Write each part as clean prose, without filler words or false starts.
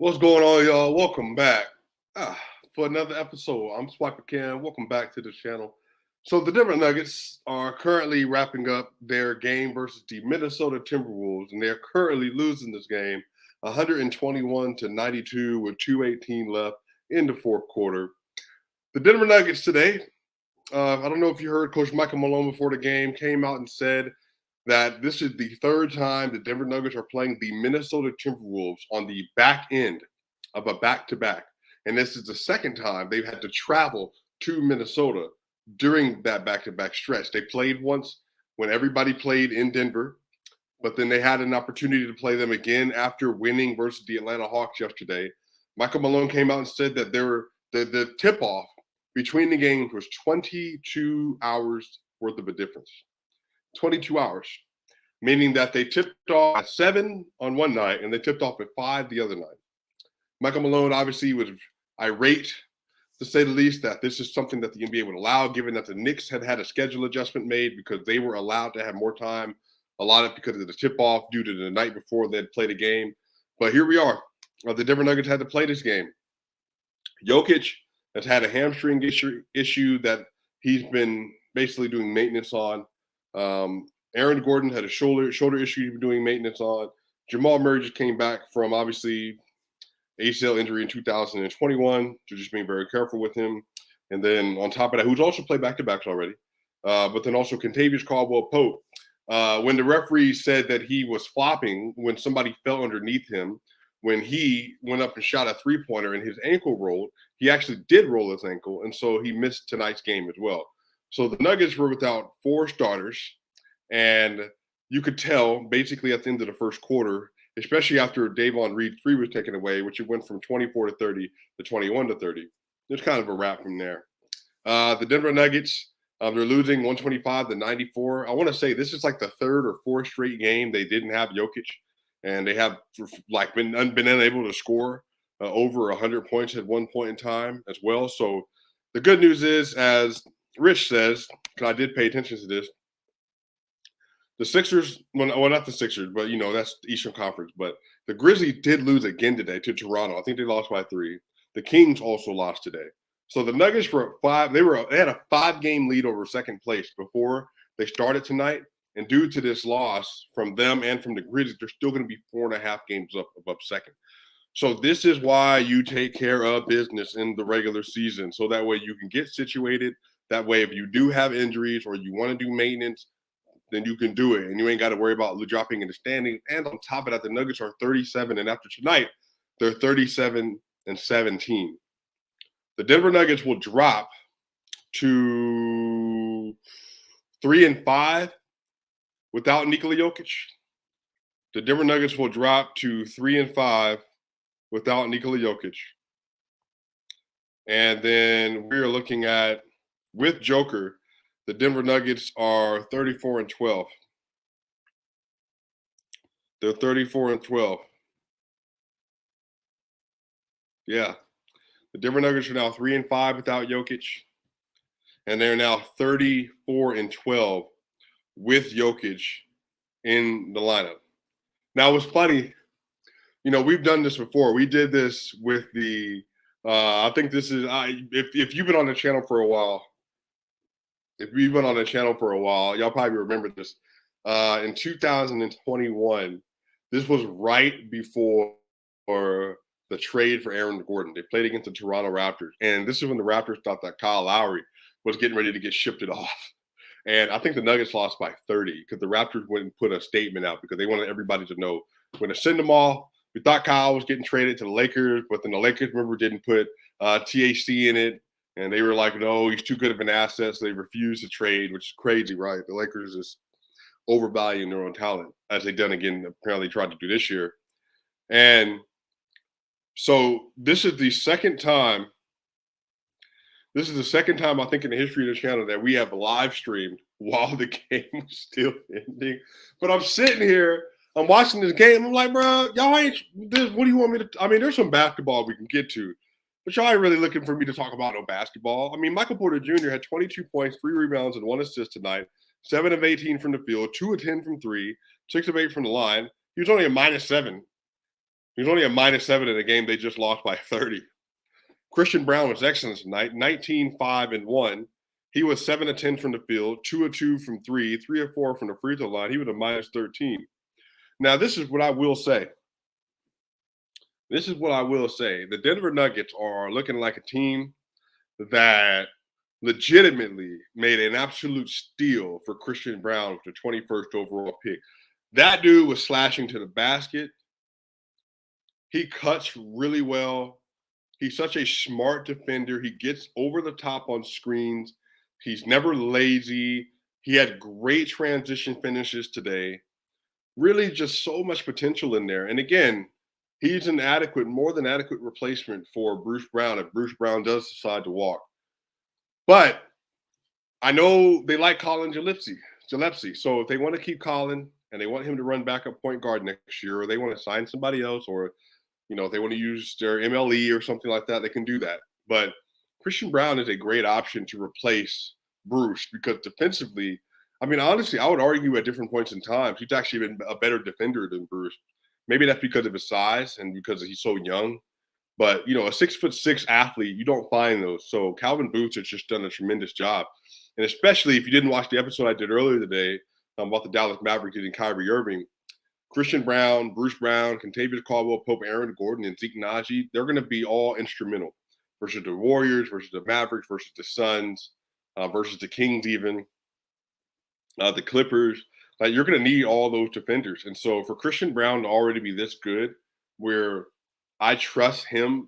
What's going on, y'all? Welcome back ah, for another episode. I'm Swipa Cam. Welcome back to the channel. So the Denver Nuggets are currently wrapping up their game versus the Minnesota Timberwolves, and they're currently losing this game 121-92 with 2:18 left in the fourth quarter. The Denver Nuggets today, I don't know if you heard Coach Michael Malone before the game came out and said that this is the third time the Denver Nuggets are playing the Minnesota Timberwolves on the back end of a back-to-back. And this is the second time they've had to travel to Minnesota during that back-to-back stretch. They played once when everybody played in Denver, but then they had an opportunity to play them again after winning versus the Atlanta Hawks yesterday. Michael Malone came out and said that the tip-off between the games was 22 hours worth of a difference. 22 hours, meaning that they tipped off at 7 on one night and they tipped off at 5 the other night. Michael Malone obviously was irate, to say the least, that this is something that the NBA would allow, given that the Knicks had had a schedule adjustment made because they were allowed to have more time allotted because of the tip-off due to the night before they'd played a game. But here we are. The Denver Nuggets had to play this game. Jokic has had a hamstring issue that he's been basically doing maintenance on. Aaron Gordon had a shoulder issue he was doing maintenance on. Jamal Murray just came back from obviously ACL injury in 2021. So just being very careful with him. And then on top of that, who's also played back-to-backs already, but then also Kentavious Caldwell-Pope. When the referee said that he was flopping when somebody fell underneath him, when he went up and shot a three-pointer and his ankle rolled, he actually did roll his ankle, and so he missed tonight's game as well. So the Nuggets were without 4 starters, and you could tell basically at the end of the first quarter, especially after Davon Reed's 3 was taken away, which it went from 24-30 to 21-30. There's kind of a wrap from there. The Denver Nuggets, they're losing 125-94. I want to say this is like the third or fourth straight game they didn't have Jokic, and they have like been unable to score over 100 points at one point in time as well. So the good news is, as Rich says, because I did pay attention to this, the Sixers, well, not the Sixers, but that's the Eastern Conference. But the Grizzlies did lose again today to Toronto. I think they lost by 3. The Kings also lost today. So the Nuggets were at 5. They had a 5-game lead over second place before they started tonight. And due to this loss from them and from the Grizzlies, they're still going to be 4.5 games up above second. So this is why you take care of business in the regular season. So that way you can get situated. That way, if you do have injuries or you want to do maintenance, then you can do it. And you ain't got to worry about dropping in the standings. And on top of that, the Nuggets are 37. And after tonight, they're 37-17. The Denver Nuggets will drop to 3-5 without Nikola Jokic. The Denver Nuggets will drop to 3-5 without Nikola Jokic. And then we're looking at, with Joker, the Denver Nuggets are 34-12. They're 34-12. Yeah. The Denver Nuggets are now 3-5 without Jokic. And they're now 34-12 with Jokic in the lineup. Now, what's funny, we've done this before. We did this with the I think this is if you've been on the channel for a while, y'all probably remember this. In 2021, this was right before the trade for Aaron Gordon. They played against the Toronto Raptors, and this is when the Raptors thought that Kyle Lowry was getting ready to get shipped off. And I think the Nuggets lost by 30 because the Raptors wouldn't put a statement out because they wanted everybody to know when to send them off. We thought Kyle was getting traded to the Lakers, but then the Lakers, remember, didn't put THC in it. And they were like, no, he's too good of an asset. So they refused to trade, which is crazy, right? The Lakers is overvaluing their own talent, as they've done again, apparently tried to do this year. And so this is the second time. This is the second time, I think, in the history of the channel that we have live streamed while the game was still ending. But I'm sitting here, I'm watching this game. I'm like, bro, y'all ain't this. What do you want me to? I mean, there's some basketball we can get to, but y'all ain't really looking for me to talk about no basketball. I mean, Michael Porter Jr. had 22 points, 3 rebounds, and 1 assist tonight. 7 of 18 from the field, 2 of 10 from 3, 6 of 8 from the line. He was only a -7 He was only a -7 in a game they just lost by 30. Christian Brown was excellent tonight, 19, 5, and 1. He was 7 of 10 from the field, 2 of 2 from three, 3 of 4 from the free throw line. He was a -13. Now, this is what I will say. This is what I will say. The Denver Nuggets are looking like a team that legitimately made an absolute steal for Christian Brown with the 21st overall pick. That dude was slashing to the basket. He cuts really well. He's such a smart defender. He gets over the top on screens. He's never lazy. He had great transition finishes today. Really just so much potential in there. And again, he's an more than adequate replacement for Bruce Brown if Bruce Brown does decide to walk. But I know they like Colin Gillespie. So if they want to keep Colin and they want him to run backup point guard next year, or they want to sign somebody else, or if they want to use their MLE or something like that, they can do that. But Christian Brown is a great option to replace Bruce because defensively, I mean, honestly, I would argue at different points in time, he's actually been a better defender than Bruce. Maybe that's because of his size and because he's so young. But, a 6'6" athlete, you don't find those. So Calvin Booth has just done a tremendous job. And especially if you didn't watch the episode I did earlier today about the Dallas Mavericks getting Kyrie Irving, Christian Brown, Bruce Brown, Kentavious Caldwell-Pope, Aaron Gordon, and Zeke Naji, they're going to be all instrumental versus the Warriors, versus the Mavericks, versus the Suns, versus the Kings even, the Clippers. You're going to need all those defenders. And so for Christian Brown to already be this good, where I trust him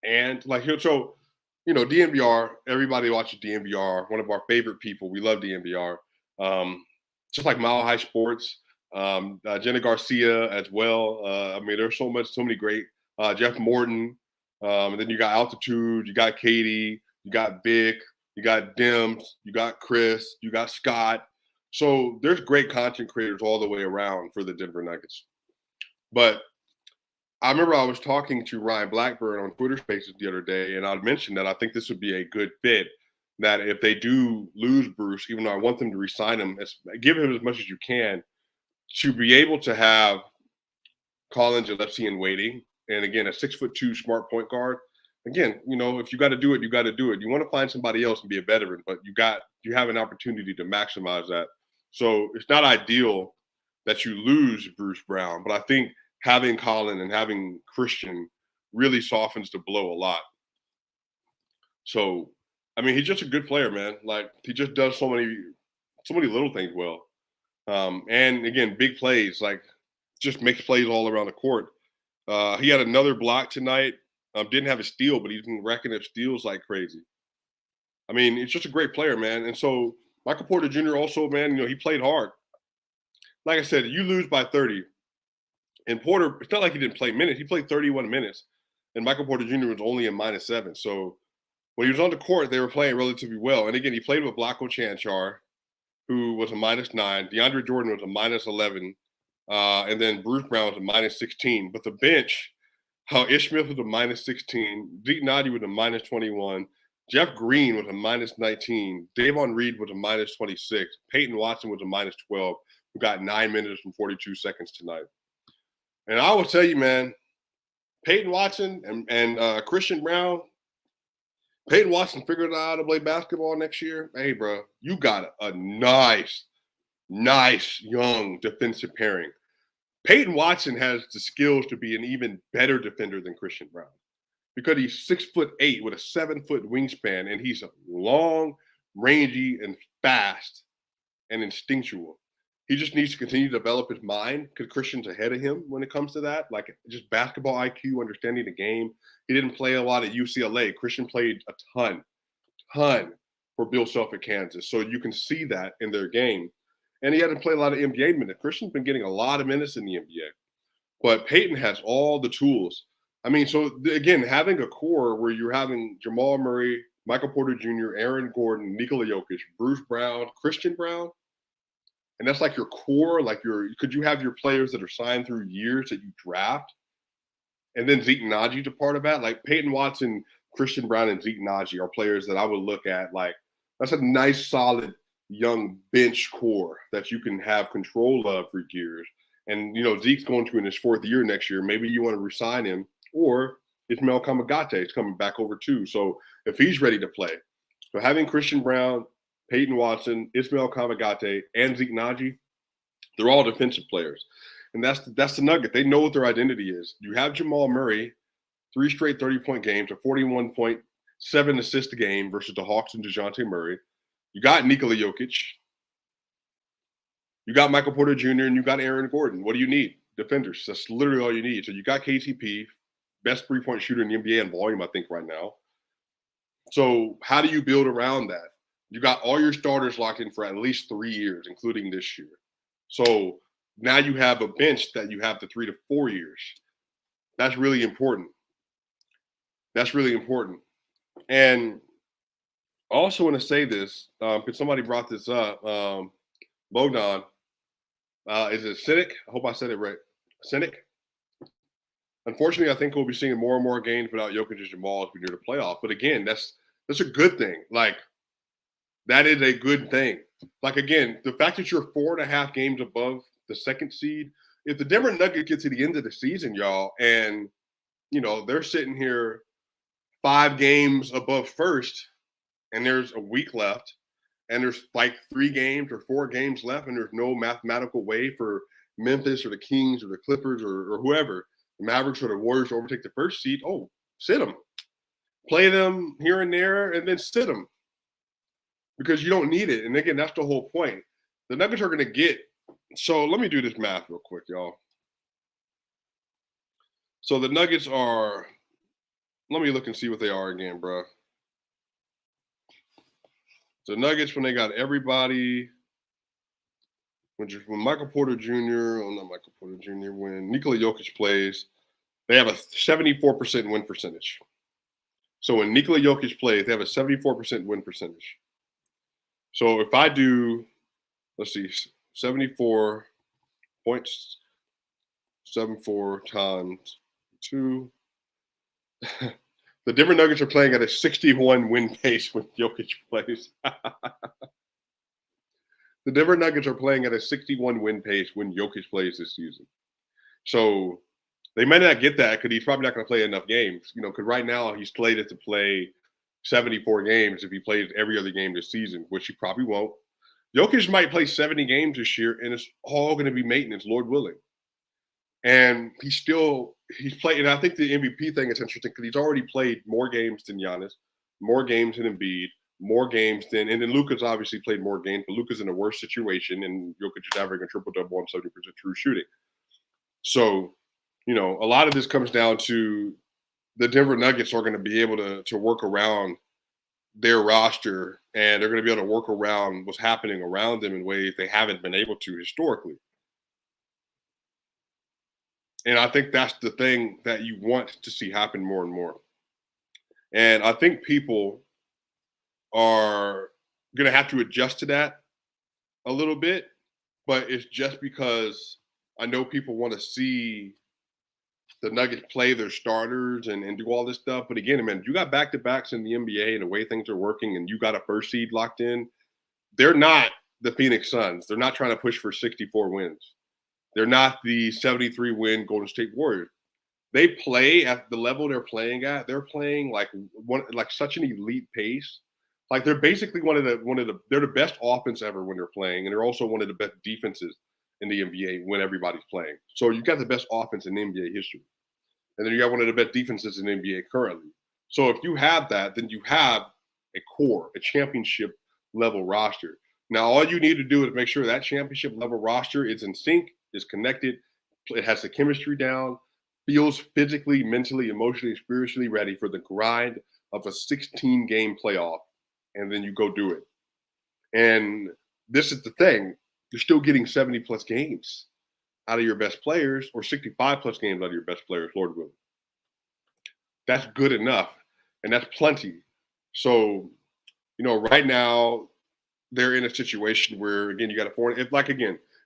and DNVR, everybody watches DNVR, one of our favorite people. We love DNVR. Just like Mile High Sports. Jenna Garcia as well. I mean, there's so many great Jeff Morton, and then you got Altitude, you got Katie, you got Vic, you got Dims, you got Chris, you got Scott. So there's great content creators all the way around for the Denver Nuggets. But I remember I was talking to Ryan Blackburn on Twitter Spaces the other day, and I'd mentioned that I think this would be a good fit. That if they do lose Bruce, even though I want them to re-sign him, give him as much as you can, to be able to have Colin Gillespie in waiting, and again, a 6'2" smart point guard. Again, if you got to do it, you got to do it. You want to find somebody else and be a veteran, but you have an opportunity to maximize that. So it's not ideal that you lose Bruce Brown, but I think having Colin and having Christian really softens the blow a lot. So, I mean, he's just a good player, man. Like, he just does so many little things well. And again, big plays, just makes plays all around the court. He had another block tonight. Didn't have a steal, but he's been racking up steals like crazy. I mean, it's just a great player, man. And so Michael Porter Jr. also, man, he played hard. Like I said, you lose by 30. And Porter, it's not like he didn't play minutes. He played 31 minutes. And Michael Porter Jr. was only a -7. So when he was on the court, they were playing relatively well. And again, he played with Blako Chanchar, who was a -9. DeAndre Jordan was a -11. And then Bruce Brown was a -16. But the bench, Ish Smith was a -16. Zeke Naji was a -21. Jeff Green was a -19. Davon Reed was a -26. Peyton Watson was a -12, who got 9 minutes and 42 seconds tonight. And I will tell you, man, Peyton Watson and Christian Brown, Peyton Watson figured out how to play basketball next year. Hey, bro, you got a nice young defensive pairing. Peyton Watson has the skills to be an even better defender than Christian Brown because he's 6'8" with a 7-foot wingspan, and he's long, rangy, and fast and instinctual. He just needs to continue to develop his mind because Christian's ahead of him when it comes to that, like just basketball IQ, understanding the game. He didn't play a lot at UCLA. Christian played a ton for Bill Self at Kansas. So you can see that in their game. And he hadn't played a lot of NBA minutes. Christian's been getting a lot of minutes in the NBA. But Peyton has all the tools. I mean, so again, having a core where you're having Jamal Murray, Michael Porter Jr., Aaron Gordon, Nikola Jokic, Bruce Brown, Christian Brown, and that's like your core, could you have your players that are signed through years that you draft? And then Zeke Naji's a part of that. Like Peyton Watson, Christian Brown, and Zeke Naji are players that I would look at like that's a nice, solid, young bench core that you can have control of for years And Zeke's going to in his 4th year next year. Maybe you want to resign him, or Ismail Kamagate is coming back over too. So if he's ready to play, so having Christian Brown, Peyton Watson, Ismail Kamagate, and Zeke Naji, they're all defensive players, and that's the nugget. They know what their identity is. You have Jamal Murray, 3 straight 30-point games, a 41.7 assist a game versus the Hawks and DeJounte Murray. You got Nikola Jokic. You got Michael Porter Jr. and you got Aaron Gordon. What do you need? Defenders. That's literally all you need. So you got KCP, best 3-point shooter in the NBA in volume, I think, right now. So how do you build around that? You got all your starters locked in for at least 3 years, including this year. So now you have a bench that you have to 3 to 4 years. That's really important. That's really important. And I also want to say this, because somebody brought this up. Bogdan, is it Cynic? I hope I said it right. Cynic? Unfortunately, I think we'll be seeing more and more games without Jokic and Jamal as we near the playoff. But again, that's a good thing. Like, that is a good thing. Like, again, the fact that you're 4.5 games above the 2nd seed, if the Denver Nuggets get to the end of the season, y'all, and, they're sitting here 5 games above 1st, and there's a week left, and there's like 3 games or 4 games left, and there's no mathematical way for Memphis or the Kings or the Clippers or whoever, the Mavericks or the Warriors to overtake the 1st seed, sit them. Play them here and there, and then sit them. Because you don't need it. And again, that's the whole point. The Nuggets are going to get – so let me do this math real quick, y'all. So the Nuggets are – let me look and see what they are again, bro. The Nuggets, when they got everybody – when Michael Porter Jr. – not Michael Porter Jr. When Nikola Jokic plays, they have a 74% win percentage. So when Nikola Jokic plays, they have a 74% win percentage. So if I do, let's see, 74 points, 74 times 2. The Denver Nuggets are playing at a 61 win pace when Jokic plays. The Denver Nuggets are playing at a 61 win pace when Jokic plays this season. So they may not get that because he's probably not going to play enough games. Because right now he's slated to play 74 games if he plays every other game this season, which he probably won't. Jokic might play 70 games this year, and it's all going to be maintenance, Lord willing. And he's played, and I think the MVP thing is interesting because he's already played more games than Giannis, more games than Embiid, more games than, and then Luka's obviously played more games, but Luka's in a worse situation, and Jokic is averaging a triple-double on 70% true shooting. So, a lot of this comes down to the Denver Nuggets are going to be able to work around their roster, and they're going to be able to work around what's happening around them in ways they haven't been able to historically. And I think that's the thing that you want to see happen more and more. And I think people are going to have to adjust to that a little bit, but it's just because I know people want to see the Nuggets play their starters and do all this stuff. But again, man, you got back-to-backs in the NBA and the way things are working, and you got a 1st seed locked in. They're not the Phoenix Suns. They're not trying to push for 64 wins. They're not the 73-win Golden State Warriors. They play at the level they're playing at. They're playing like such an elite pace. Like they're basically they're the best offense ever when they're playing, and they're also one of the best defenses in the NBA when everybody's playing. So you got the best offense in NBA history. And then you got one of the best defenses in the NBA currently. So if you have that, then you have a core, a championship level roster. Now, all you need to do is make sure that championship level roster is in sync, is connected, it has the chemistry down, feels physically, mentally, emotionally, spiritually ready for the grind of a 16-game playoff, and then you go do it. And this is the thing. You're still getting 70-plus games out of your best players, or 65-plus games out of your best players, Lord willing. That's good enough, and that's plenty. So, right now they're in a situation where, again, you got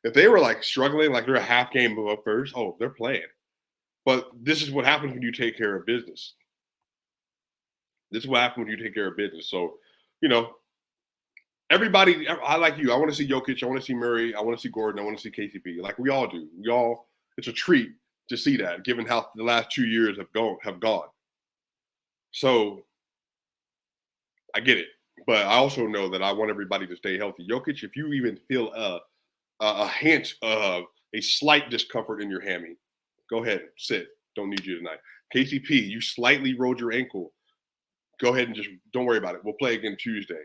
if they were like struggling, like they're a half game above first, they're playing. But this is what happens when you take care of business. This is what happens when you take care of business. So, everybody, I like you. I want to see Jokic. I want to see Murray. I want to see Gordon. I want to see KCP. Like we all do. It's a treat to see that, given how the last 2 years have gone. So I get it, but I also know that I want everybody to stay healthy. Jokic, if you even feel a hint of a slight discomfort in your hammy, go ahead, sit. Don't need you tonight. KCP, you slightly rolled your ankle. Go ahead and just don't worry about it. We'll play again Tuesday.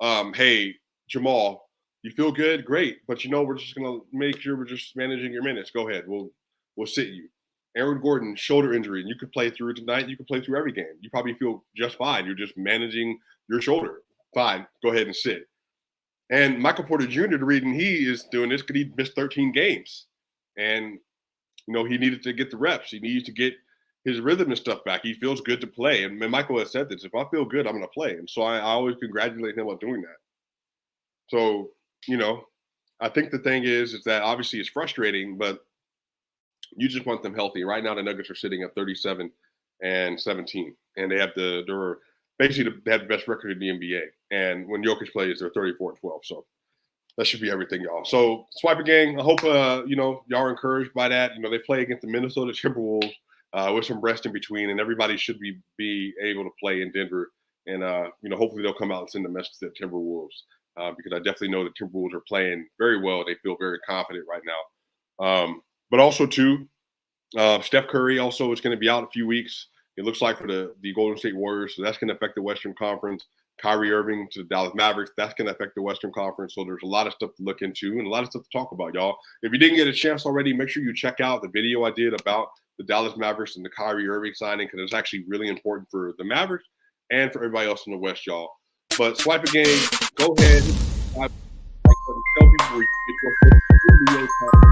Hey, Jamal, you feel good? Great. But we're just gonna make sure we're just managing your minutes. Go ahead. We'll sit you. Aaron Gordon, shoulder injury, and you could play through tonight. You could play through every game. You probably feel just fine. You're just managing your shoulder. Fine. Go ahead and sit. And Michael Porter Jr., the reason he is doing this, because he missed 13 games. And, he needed to get the reps. He needs to get his rhythm and stuff back. He feels good to play. And Michael has said this, if I feel good, I'm going to play. And so I always congratulate him on doing that. So, I think the thing is that obviously it's frustrating, but you just want them healthy. Right now, the Nuggets are sitting at 37-17, and they have they're basically they have the best record in the NBA. And when Jokic plays, they're 34-12. So that should be everything, y'all. So Swipa gang, I hope y'all are encouraged by that. They play against the Minnesota Timberwolves with some rest in between, and everybody should be able to play in Denver. And hopefully they'll come out and send a message to the Timberwolves because I definitely know the Timberwolves are playing very well. They feel very confident right now. But also, too, Steph Curry also is going to be out a few weeks. It looks like for the Golden State Warriors, so that's going to affect the Western Conference. Kyrie Irving to the Dallas Mavericks, that's going to affect the Western Conference. So there's a lot of stuff to look into and a lot of stuff to talk about, y'all. If you didn't get a chance already, make sure you check out the video I did about the Dallas Mavericks and the Kyrie Irving signing, because it's actually really important for the Mavericks and for everybody else in the West, y'all. But Swipa game, go ahead. Tell people where you get your